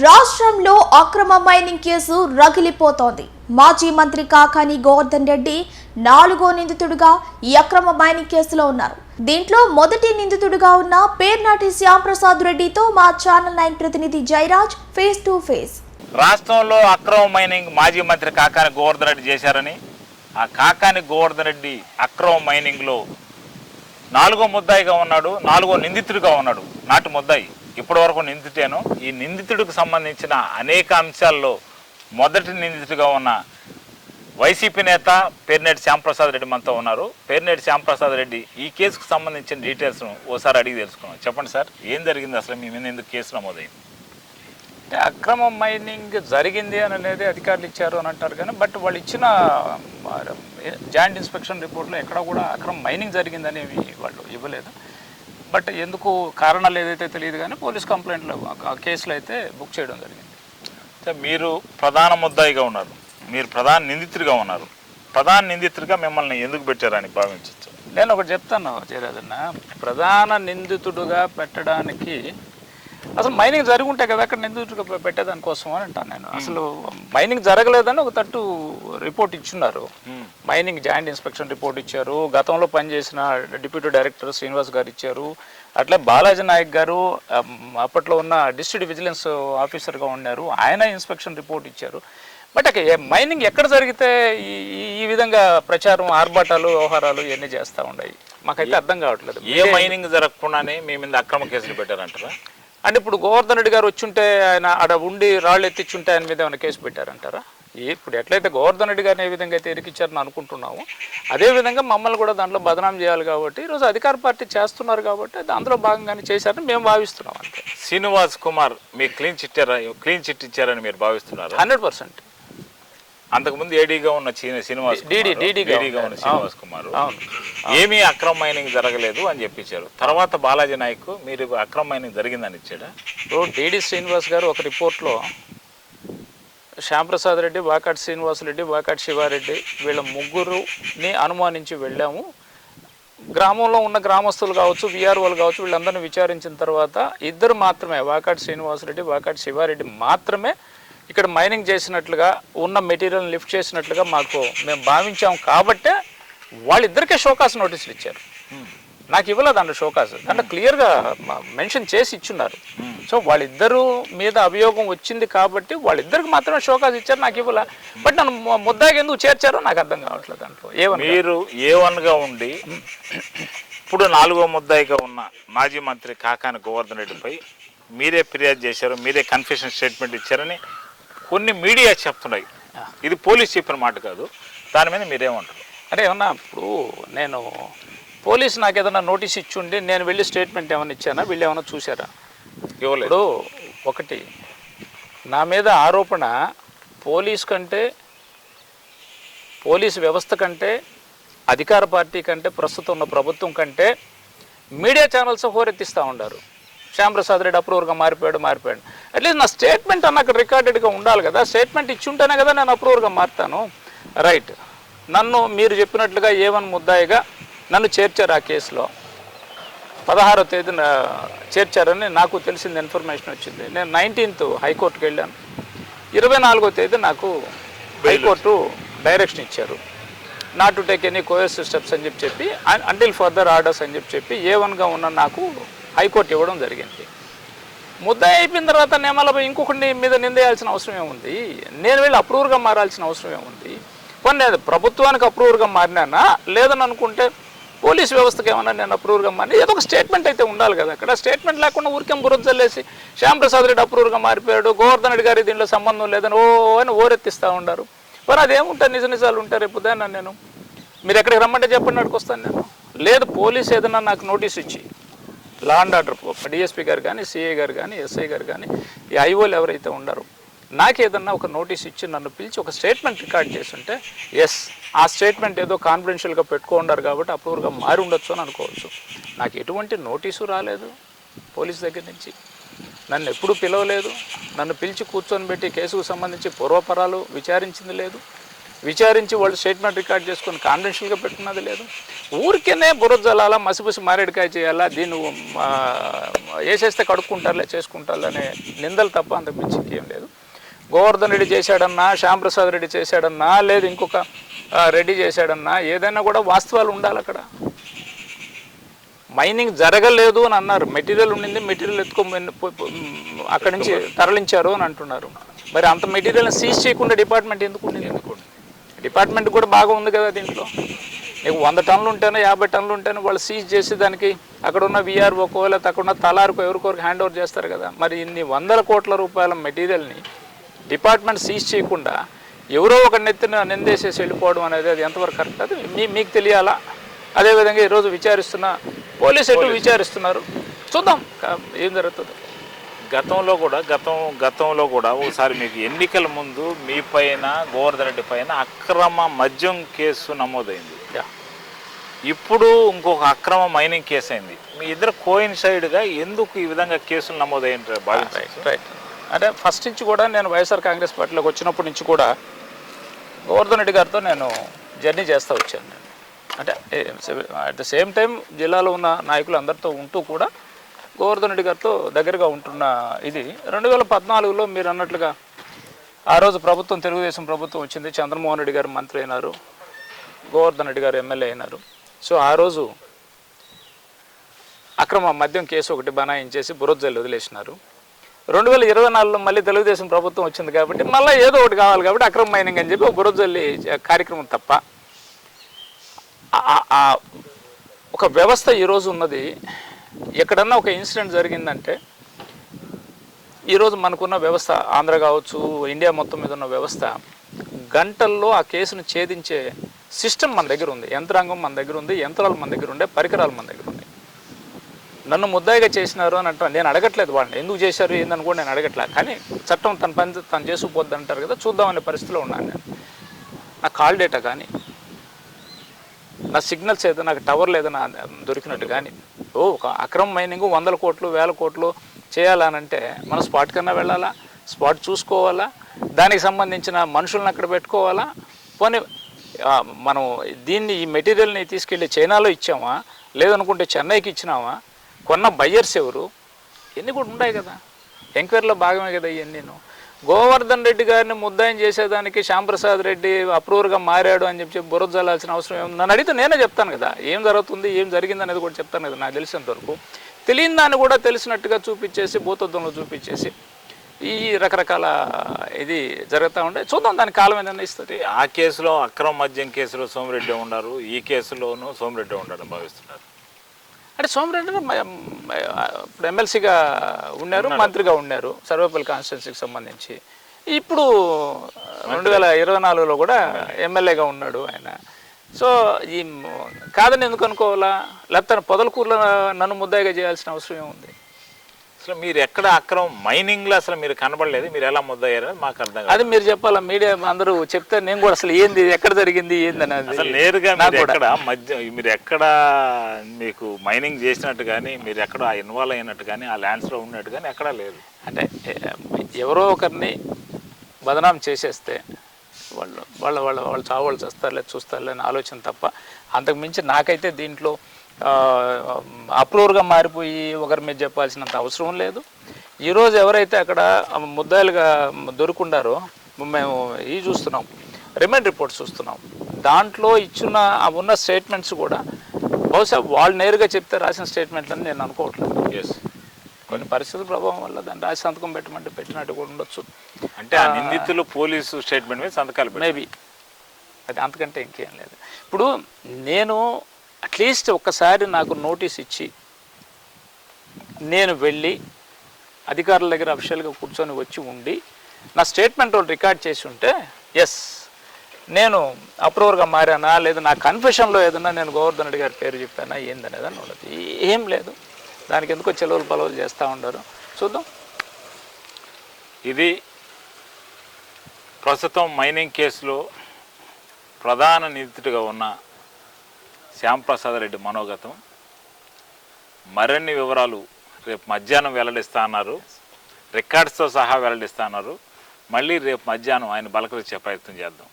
రాష్ట్రంలో అక్రమ mining case రగిలిపోతోంది. మాజీ మంత్రి కాకాని గోవర్ధన్ రెడ్డి 4వ నిందితుడిగా ఈ అక్రమ మైనింగ్ కేసులో ఉన్నారు. దీంట్లో మొదటి నిందితుడిగా ఉన్న పేర్నాటి శ్యాంప్రసాద్ రెడ్డితో మా ఛానల్ 9 ప్రతినిధి జయరాజ్ ఫేస్ టు ఫేస్. రాష్ట్రంలో అక్రమ మైనింగ్ మాజీ మంత్రి కాకాని గోవర్ధన్ రెడ్డి చేశారని, ఆ కాకాని గోవర్ధన్ రెడ్డి అక్రమ మైనింగ్లో 4వ ముద్దాయిగా ఉన్నాడు, 4వ నిందితుడిగా ఉన్నాడు. నాటి ముద్దాయి ఇప్పటి వరకు నిందితేను. ఈ నిందితుడికి సంబంధించిన అనేక అంశాల్లో మొదటి నిందితుడిగా ఉన్న వైసీపీ నేత పేర్నేటి శ్యాంప్రసాద్ రెడ్డి మనతో ఉన్నారు. పేర్నేటి శ్యాంప్రసాద్ రెడ్డి ఈ కేసుకు సంబంధించిన డీటెయిల్స్ను ఓసారి అడిగి తెలుసుకున్నాం. చెప్పండి సార్, ఏం జరిగింది అసలు? మీ మీద ఎందుకు కేసు నమోదైంది? అంటే అక్రమ మైనింగ్ జరిగింది అని అనేది అధికారులు ఇచ్చారు అని అంటారు, కానీ బట్ వాళ్ళు ఇచ్చిన జాయింట్ ఇన్స్పెక్షన్ రిపోర్ట్లో ఎక్కడ కూడా అక్రమ మైనింగ్ జరిగిందని వాళ్ళు ఇవ్వలేదు. బట్ ఎందుకు కారణాలు ఏదైతే తెలియదు, కానీ పోలీస్ కంప్లైంట్లో కేసులు అయితే బుక్ చేయడం జరిగింది. మీరు ప్రధాన ముద్దాయిగా ఉన్నారు, మీరు ప్రధాన నిందితుడిగా ఉన్నారు. ప్రధాన నిందితుడిగా మిమ్మల్ని ఎందుకు పెట్టారని భావించవచ్చు? నేను ఒకటి చెప్తాను చేరాదన్న, ప్రధాన నిందితుడుగా పెట్టడానికి అసలు మైనింగ్ జరిగి ఉంటే కదా అక్కడ నిందితుడిగా పెట్టేదానికోసం అని అంటాను నేను. అసలు మైనింగ్ జరగలేదని ఒక తట్టు రిపోర్ట్ ఇచ్చున్నారు. మైనింగ్ జాయింట్ ఇన్స్పెక్షన్ రిపోర్ట్ ఇచ్చారు. గతంలో పనిచేసిన డిప్యూటీ డైరెక్టర్ శ్రీనివాస్ గారు ఇచ్చారు. అట్లే బాలాజీ నాయక్ గారు అప్పట్లో ఉన్న డిస్ట్రిక్ట్ విజిలెన్స్ ఆఫీసర్గా ఉన్నారు, ఆయన ఇన్స్పెక్షన్ రిపోర్ట్ ఇచ్చారు. బట్ మైనింగ్ ఎక్కడ జరిగితే ఈ విధంగా ప్రచారం, ఆర్భాటాలు, వ్యవహారాలు ఇవన్నీ చేస్తూ ఉన్నాయి. మాకైతే అర్థం కావట్లేదు. ఏ మైనింగ్ జరగకుండానే మీ మీద అక్రమ కేసులు పెట్టారంటారా? అంటే ఇప్పుడు గోవర్ధన్ రెడ్డి గారు వచ్చుంటే, ఆయన ఆడ ఉండి రాళ్ళు ఎత్తిచ్చుంటే ఆయన మీద ఏమైనా కేసు పెట్టారంటారా? ఇప్పుడు ఎట్లయితే గోవర్ధన్ రెడ్డి గారిని ఏ విధంగా అయితే ఇరికిచ్చారని అనుకుంటున్నాము, అదేవిధంగా మమ్మల్ని కూడా దాంట్లో బదనాం చేయాలి కాబట్టి ఈరోజు అధికార పార్టీ చేస్తున్నారు కాబట్టి అందులో భాగంగానే చేశారని మేము భావిస్తున్నాం. అంతే. శ్రీనివాస్ కుమార్ మీ క్లీన్ చిట్ ఇచ్చారని మీరు భావిస్తున్నారు? 100%. అంతకుముందు ఏడీగా ఉన్న డీడీగా ఉన్న శ్రీనివాస్ కుమార్ ఏమీ అక్రమ మైనింగ్ జరగలేదు అని చెప్పించారు. తర్వాత బాలాజీ నాయక్ మీరు అక్రమ మైనింగ్ జరిగిందని ఇచ్చాడా? డీడీ శ్రీనివాస్ గారు ఒక రిపోర్ట్లో శ్యాంప్రసాద్ రెడ్డి, వాకాటి శ్రీనివాస్ రెడ్డి, వాకాటి శివారెడ్డి వీళ్ళ ముగ్గురుని అనుమానించి వెళ్ళాము. గ్రామంలో ఉన్న గ్రామస్తులు కావచ్చు, విఆర్ఓలు కావచ్చు, వీళ్ళందరినీ విచారించిన తర్వాత ఇద్దరు మాత్రమే, వాకాటి శ్రీనివాస్ రెడ్డి, వాకాటి శివారెడ్డి మాత్రమే ఇక్కడ మైనింగ్ చేసినట్లుగా, ఉన్న మెటీరియల్ లిఫ్ట్ చేసినట్లుగా మేము భావించాము. కాబట్టే వాళ్ళిద్దరికే షోకాస్ నోటీసులు ఇచ్చారు. నాకు ఇవ్వలేదు దాంట్లో షోకాస్, దాంట్లో క్లియర్గా మెన్షన్ చేసి ఇచ్చున్నారు. సో వాళ్ళిద్దరూ మీద అభియోగం వచ్చింది కాబట్టి వాళ్ళిద్దరికి మాత్రమే షోకాస్ ఇచ్చారు, నాకు ఇవ్వలే. బట్ నన్ను ముద్దాయికి ఎందుకు చేర్చారో నాకు అర్థం కావట్లేదు. దాంట్లో మీరు A1గా ఉండి ఇప్పుడు 4వ ముద్దాయిగా ఉన్న మాజీ మంత్రి కాకాని గోవర్ధన్ రెడ్డిపై మీరే ఫిర్యాదు చేశారు, మీరే కన్ఫెషన్ స్టేట్మెంట్ ఇచ్చారని కొన్ని మీడియా చెప్తున్నాయి. ఇది పోలీస్ చెప్పిన మాట కాదు. దాని మీద మీరేమంటారు? అంటే ఏమన్నా ఇప్పుడు నేను పోలీసు నాకు ఏదైనా నోటీస్ ఇచ్చుండి నేను వెళ్ళి స్టేట్మెంట్ ఏమైనా ఇచ్చానా? వీళ్ళు ఏమైనా చూసారా? ఇవ్వలేదు. ఒకటి, నా మీద ఆరోపణ పోలీస్ వ్యవస్థ కంటే, అధికార పార్టీ కంటే, ప్రస్తుతం ఉన్న ప్రభుత్వం కంటే మీడియా ఛానల్స్ హోరెత్తిస్తూ ఉన్నారు. శ్యాంప్రసాద్ రెడ్డి అప్రూవర్గా మారిపోయాడు. అట్లీస్ట్ నా స్టేట్మెంట్ అన్న అక్కడ రికార్డెడ్గా ఉండాలి కదా. స్టేట్మెంట్ ఇచ్చుంటేనే కదా నేను అప్రూవర్గా మారుతాను. రైట్, నన్ను మీరు చెప్పినట్లుగా A1 ముద్దాయిగా నన్ను చేర్చారు. ఆ కేసులో 16వ తేదీన చేర్చారని నాకు తెలిసింది, ఇన్ఫర్మేషన్ వచ్చింది. నేను 19th హైకోర్టుకి వెళ్ళాను. 24వ తేదీ నాకు హైకోర్టు డైరెక్షన్ ఇచ్చారు, not to take any coercive steps అని చెప్పి అంటిల్ ఫర్దర్ ఆర్డర్స్ అని చెప్పి A1గా ఉన్న నాకు హైకోర్టు ఇవ్వడం జరిగింది. ముద్దాయి అయిపోయిన తర్వాత నేను మళ్ళీ ఇంకొకటి మీద నిందేయాల్సిన అవసరం ఏముంది? నేను వెళ్ళి అప్రూవర్గా మారాల్సిన అవసరం ఏముంది? కొన్ని ప్రభుత్వానికి అప్రూవర్గా మారినానా, లేదని అనుకుంటే పోలీస్ వ్యవస్థకి ఏమన్నా నేను అప్రూవర్గా మారినా, ఏదో ఒక స్టేట్మెంట్ అయితే ఉండాలి కదా. అక్కడ స్టేట్మెంట్ లేకుండా ఊరికేం బురద చల్లేసి శ్యాంప్రసాద్ రెడ్డి అప్రూవర్గా మారిపోయాడు, గోవర్ధన్ రెడ్డి గారి దీంట్లో సంబంధం లేదని అని ఓరెత్తిస్తూ ఉంటారు. మరి అదేముంటారు? నిజాలు ఉంటారు. ఎప్పుడైనా నేను మీరు ఎక్కడికి రమ్మంటే చెప్పండి, అక్కడికి వస్తాను నేను. లేదు, పోలీస్ ఏదైనా నాకు నోటీస్ ఇచ్చి, లా అండ్ ఆర్డర్ డిఎస్పీ గారు కానీ, సిఐ గారు కానీ, ఎస్ఐ గారు కానీ, ఈ ఐఓలు ఎవరైతే ఉన్నారో నాకేదన్నా ఒక నోటీస్ ఇచ్చి నన్ను పిలిచి ఒక స్టేట్మెంట్ రికార్డ్ చేస్తుంటే ఎస్, ఆ స్టేట్మెంట్ ఏదో కాన్ఫిడెన్షియల్గా పెట్టుకున్నారు కాబట్టి అప్రూవర్గా మారి ఉండొచ్చు అని అనుకోవచ్చు. నాకు ఎటువంటి నోటీసు రాలేదు పోలీస్ దగ్గర నుంచి. నన్ను ఎప్పుడూ పిలవలేదు. నన్ను పిలిచి కూర్చొని పెట్టి కేసుకు సంబంధించి పూర్వపరాలు విచారించింది లేదు. విచారించి వాళ్ళు స్టేట్మెంట్ రికార్డ్ చేసుకొని కాన్ఫిడెన్షియల్గా పెట్టుకున్నది లేదు. ఊరికేనే బురద జల్లాలా, మసిపూసి మారేడుకాయ చేయాలా, దీన్ని వేసేస్తే కడుక్కుంటారులే చేసుకుంటారు అనే నిందలు తప్ప అంతకు మించి ఇంకేం లేదు. గోవర్ధన్ రెడ్డి చేశాడన్నా, శ్యాంప్రసాద్ రెడ్డి చేశాడన్నా, లేదు ఇంకొక రెడ్డి చేశాడన్నా, ఏదైనా కూడా వాస్తవాలు ఉండాలి. అక్కడ మైనింగ్ జరగలేదు అని అన్నారు, మెటీరియల్ ఉండింది, మెటీరియల్ అక్కడి నుంచి తరలించారు అని అంటున్నారు. మరి అంత మెటీరియల్ని సీజ్ చేయకుండా డిపార్ట్మెంట్ ఎందుకు ఉండింది? డిపార్ట్మెంట్ కూడా బాగా ఉంది కదా దీంట్లో. నీకు 100 టన్నులు ఉంటేనే 50 టన్నులు ఉంటేనే వాళ్ళు సీజ్ చేసి దానికి అక్కడ ఉన్న విఆర్ఓకో లేకపోతే అక్కడ ఉన్న తలారుకో ఎవరికొరకు హ్యాండ్ ఓవర్ చేస్తారు కదా. మరి ఇన్ని 100 కోట్ల రూపాయల మెటీరియల్ని డిపార్ట్మెంట్ సీజ్ చేయకుండా ఎవరో ఒక నెత్తిన నిందేసేసి వెళ్ళిపోవడం అనేది అది ఎంతవరకు కరెక్ట్? అది మీకు తెలియాలా. అదేవిధంగా ఈరోజు విచారిస్తున్న పోలీసు ఎటు విచారిస్తున్నారు, చూద్దాం ఏం జరుగుతుంది. గతంలో కూడా ఒకసారి మీకు ఎన్నికల ముందు మీ పైన గోవర్ధన్ రెడ్డి పైన అక్రమ మద్యం కేసు నమోదైంది. ఇప్పుడు ఇంకొక అక్రమ మైనింగ్ కేసు అయింది. మీ ఇద్దరు కోయిన్సైడ్గా ఎందుకు ఈ విధంగా కేసులు నమోదైంది భావించారు? రైట్. అంటే ఫస్ట్ నుంచి కూడా నేను వైఎస్ఆర్ కాంగ్రెస్ పార్టీలోకి వచ్చినప్పటి నుంచి కూడా గోవర్ధన్ రెడ్డి గారితో నేను జర్నీ చేస్తూ వచ్చాను. నేను అంటే అట్ ద సేమ్ టైం జిల్లాలో ఉన్న నాయకులు అందరితో ఉంటూ కూడా గోవర్ధన్ రెడ్డి గారితో దగ్గరగా ఉంటున్న ఇది 2014లో మీరు అన్నట్లుగా ఆ రోజు ప్రభుత్వం, తెలుగుదేశం ప్రభుత్వం వచ్చింది. చంద్రమోహన్ రెడ్డి గారు మంత్రి అయినారు, గోవర్ధన్ రెడ్డి గారు ఎమ్మెల్యే అయినారు. సో ఆ రోజు అక్రమ మద్యం కేసు ఒకటి బనాయించేసి బురదజల్లి వదిలేసినారు. 2024లో మళ్ళీ తెలుగుదేశం ప్రభుత్వం వచ్చింది కాబట్టి మళ్ళీ ఏదో ఒకటి కావాలి కాబట్టి అక్రమ మైనింగ్ అని చెప్పి ఒక బురదజల్లి కార్యక్రమం తప్ప ఒక వ్యవస్థ ఈరోజు ఉన్నది. ఎక్కడన్నా ఒక ఇన్సిడెంట్ జరిగిందంటే ఈరోజు మనకున్న వ్యవస్థ, ఆంధ్ర కావచ్చు, ఇండియా మొత్తం మీద ఉన్న వ్యవస్థ గంటల్లో ఆ కేసును ఛేదించే సిస్టమ్ మన దగ్గర ఉంది, యంత్రాంగం మన దగ్గర ఉంది, యంత్రాలు మన దగ్గర ఉండే, పరికరాలు మన దగ్గర ఉన్నాయి. నన్ను ముద్దాయిగా చేసినారు అని అంటాను. నేను అడగట్లేదు వాళ్ళని ఎందుకు చేశారు ఏందని కూడా నేను అడగట్లేదు. కానీ చట్టం తన పని తను చేసుకుపోద్ది అంటారు కదా, చూద్దామనే పరిస్థితిలో ఉన్నాను నేను. నా కాల్ డేటా కానీ, నా సిగ్నల్స్ ఏదో, నాకు టవర్ లేదని దొరికినట్టు కానీ, ఒక అక్రమ మైనింగ్ 100 కోట్లు 1000 కోట్లు చేయాలనంటే మనం స్పాట్ కన్నా వెళ్ళాలా, స్పాట్ చూసుకోవాలా, దానికి సంబంధించిన మనుషులను అక్కడ పెట్టుకోవాలా. పోనీ మనం దీన్ని ఈ మెటీరియల్ని తీసుకెళ్ళి చైనాలో ఇచ్చామా, లేదనుకుంటే చెన్నైకి ఇచ్చినామా, కొన్న బయ్యర్స్ ఎవరు, ఇవన్నీ కూడా ఉన్నాయి కదా. ఎంక్వైరీలో భాగమే కదా ఇవన్నీ. గోవర్ధన్ రెడ్డి గారిని ముద్దాయం చేసేదానికి శ్యాంప్రసాద్ రెడ్డి అప్రూవర్గా మారాడు అని చెప్పి బురద జల్లాల్సిన అవసరం ఏముంది? నన్ను అడిగితే నేనే చెప్తాను కదా, ఏం జరుగుతుంది, ఏం జరిగింది అనేది కూడా చెప్తాను కదా. నాకు తెలిసినంత వరకు తెలియని దాన్ని కూడా తెలిసినట్టుగా చూపించేసి, భూతత్వంలో చూపించేసి ఈ రకరకాల ఇది జరుగుతూ ఉండే. చూద్దాం, దాని కాలం ఏదైనా ఇస్తుంది. ఆ కేసులో అక్రమ మద్యం కేసులో సోమిరెడ్డి ఉన్నారు, ఈ కేసులోనూ సోమిరెడ్డి ఉన్నారని భావిస్తున్నారు. అంటే సోమిరెడ్డి ఇప్పుడు ఎమ్మెల్సీగా ఉన్నారు, మంత్రిగా ఉన్నారు సర్వేపల్లి కాన్స్టిట్యున్సీకి సంబంధించి. ఇప్పుడు 2024లో కూడా ఎమ్మెల్యేగా ఉన్నాడు ఆయన. సో ఈ కాదని ఎందుకు అనుకోవాలా? లేకపోతే పొదలకూరులో నన్ను ముద్దాయిగా చేయాల్సిన అవసరం ఏముంది? అసలు మీరు ఎక్కడ అక్రమ మైనింగ్లో అసలు మీరు కనబడలేదు, మీరు ఎలా ముద్దయ్యారని మాకు అర్థం కాదు. అది మీరు చెప్పాలా, మీడియా అందరూ చెప్తే నేను కూడా అసలు ఏంది, ఎక్కడ జరిగింది ఏందని. అసలు నేరుగా మీరు ఎక్కడ మీకు మైనింగ్ చేసినట్టు కానీ, మీరు ఎక్కడ ఇన్వాల్వ్ అయినట్టు కానీ, ఆ ల్యాండ్స్లో ఉన్నట్టు కానీ ఎక్కడా లేదు. అంటే ఎవరో ఒకరిని బదనాం చేసేస్తే వాళ్ళు చావాళ్ళు చేస్తారులే, చూస్తారులే అని ఆలోచన తప్ప అంతకు మించి నాకైతే దీంట్లో అప్రూవర్గా మారిపోయి ఒకరి మీద చెప్పాల్సినంత అవసరం లేదు. ఈరోజు ఎవరైతే అక్కడ ముద్దాయిలుగా దొరుకుండారో మేము చూస్తున్నాం, రిమాండ్ రిపోర్ట్స్ చూస్తున్నాం. దాంట్లో ఇచ్చిన ఉన్న స్టేట్మెంట్స్ కూడా బహుశా వాళ్ళు నేరుగా చెప్తే రాసిన స్టేట్మెంట్లు అని నేను అనుకోవట్లేదు. ఎస్, కొన్ని పరిస్థితుల ప్రభావం వల్ల దాన్ని రాసి సంతకం పెట్టమంటే పెట్టినట్టు కూడా ఉండొచ్చు. అంటే ఆ నిందితులు పోలీసు స్టేట్మెంట్ మీద సంతకాలు మేబీ, అది అంతకంటే ఇంకేం లేదు. ఇప్పుడు నేను అట్లీస్ట్ ఒక్కసారి నాకు నోటీస్ ఇచ్చి నేను వెళ్ళి అధికారుల దగ్గర అఫీషియల్గా కూర్చొని వచ్చి ఉండి నా స్టేట్మెంట్ వాళ్ళు రికార్డ్ చేసి ఉంటే ఎస్ నేను అప్రూవర్గా మారానా, లేదా నా కన్ఫెషన్లో ఏదన్నా నేను గోవర్ధన్ రెడ్డి గారి పేరు చెప్పానా ఏందనేది అని ఉండదు. ఏం లేదు, దానికి ఎందుకో చెలవులు పలవులు చేస్తూ ఉంటారు. చూద్దాం. ఇది ప్రస్తుతం మైనింగ్ కేసులో ప్రధాన నిందితుడిగా ఉన్న శ్యాంప్రసాద్ రెడ్డి మనోగతం. మరిన్ని వివరాలు రేపు మధ్యాహ్నం వెల్లడిస్తా అన్నారు, రికార్డ్స్తో సహా వెల్లడిస్తా అన్నారు. మళ్ళీ రేపు మధ్యాహ్నం ఆయన బలకరించే ప్రయత్నం చేద్దాం.